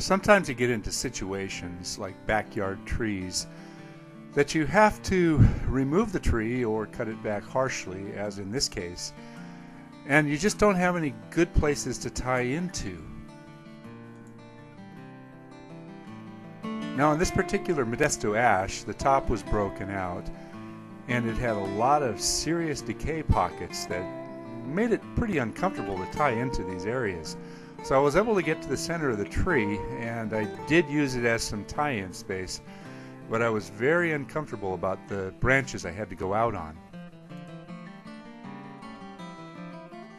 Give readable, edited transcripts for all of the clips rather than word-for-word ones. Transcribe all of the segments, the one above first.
Sometimes you get into situations like backyard trees that you have to remove the tree or cut it back harshly, as in this case, and you just don't have any good places to tie into. Now, in this particular Modesto ash, the top was broken out and it had a lot of serious decay pockets that made it pretty uncomfortable to tie into these areas. So I was able to get to the center of the tree, and I did use it as some tie-in space, but I was very uncomfortable about the branches I had to go out on.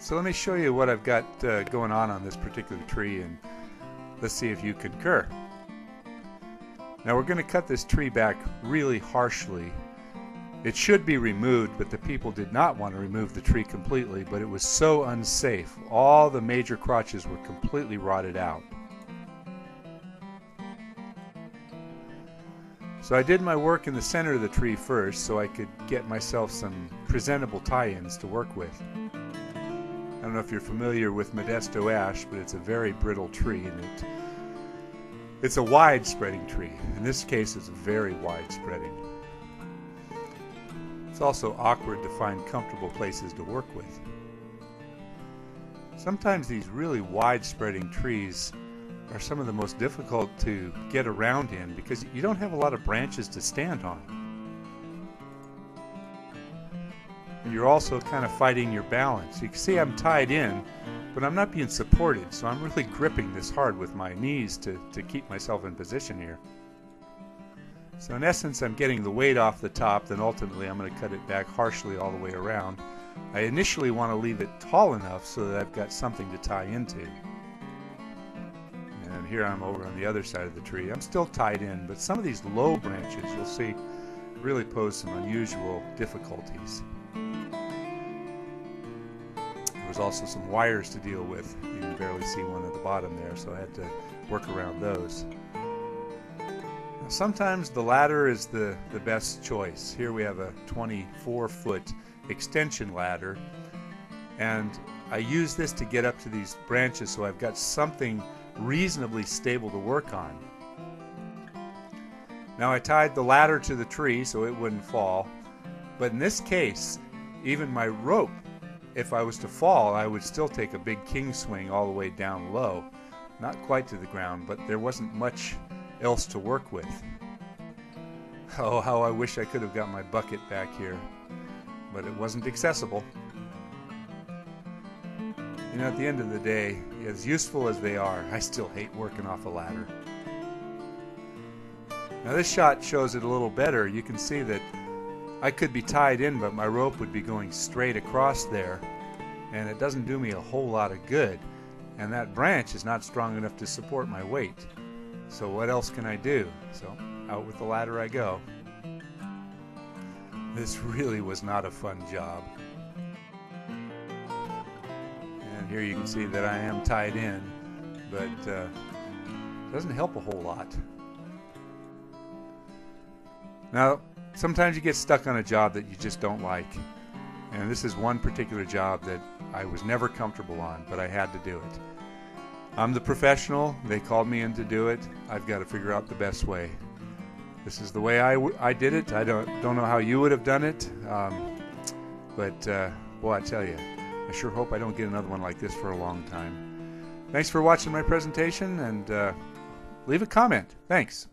So let me show you what I've got going on this particular tree, and let's see if you concur. Now we're going to cut this tree back really harshly. It should be removed, but the people did not want to remove the tree completely, but it was so unsafe. All the major crotches were completely rotted out. So I did my work in the center of the tree first so I could get myself some presentable tie-ins to work with. I don't know if you're familiar with Modesto ash, but it's a very brittle tree, and it's a wide-spreading tree. In this case, it's very wide-spreading. It's also awkward to find comfortable places to work with. Sometimes these really wide-spreading trees are some of the most difficult to get around in because you don't have a lot of branches to stand on. And you're also kind of fighting your balance. You can see I'm tied in, but I'm not being supported, so I'm really gripping this hard with my knees to keep myself in position here. So in essence, I'm getting the weight off the top, then ultimately I'm going to cut it back harshly all the way around. I initially want to leave it tall enough so that I've got something to tie into. And here I'm over on the other side of the tree. I'm still tied in, but some of these low branches, you'll see, really pose some unusual difficulties. There was also some wires to deal with. You can barely see one at the bottom there, so I had to work around those. Sometimes the ladder is the best choice. Here we have a 24-foot extension ladder, and I use this to get up to these branches so I've got something reasonably stable to work on. Now I tied the ladder to the tree so it wouldn't fall, but in this case, even my rope, if I was to fall, I would still take a big king swing all the way down low. Not quite to the ground, but there wasn't much else to work with. Oh, how I wish I could have got my bucket back here, but it wasn't accessible. You know, at the end of the day, as useful as they are, I still hate working off a ladder. Now this shot shows it a little better. You can see that I could be tied in, but my rope would be going straight across there, and it doesn't do me a whole lot of good. And that branch is not strong enough to support my weight. So what else can I do? So out with the ladder I go. This really was not a fun job. And here you can see that I am tied in, but it doesn't help a whole lot. Now, sometimes you get stuck on a job that you just don't like. And this is one particular job that I was never comfortable on, but I had to do it. I'm the professional. They called me in to do it. I've got to figure out the best way. This is the way I did it. I don't know how you would have done it, but boy, I tell you, I sure hope I don't get another one like this for a long time. Thanks for watching my presentation, and leave a comment. Thanks.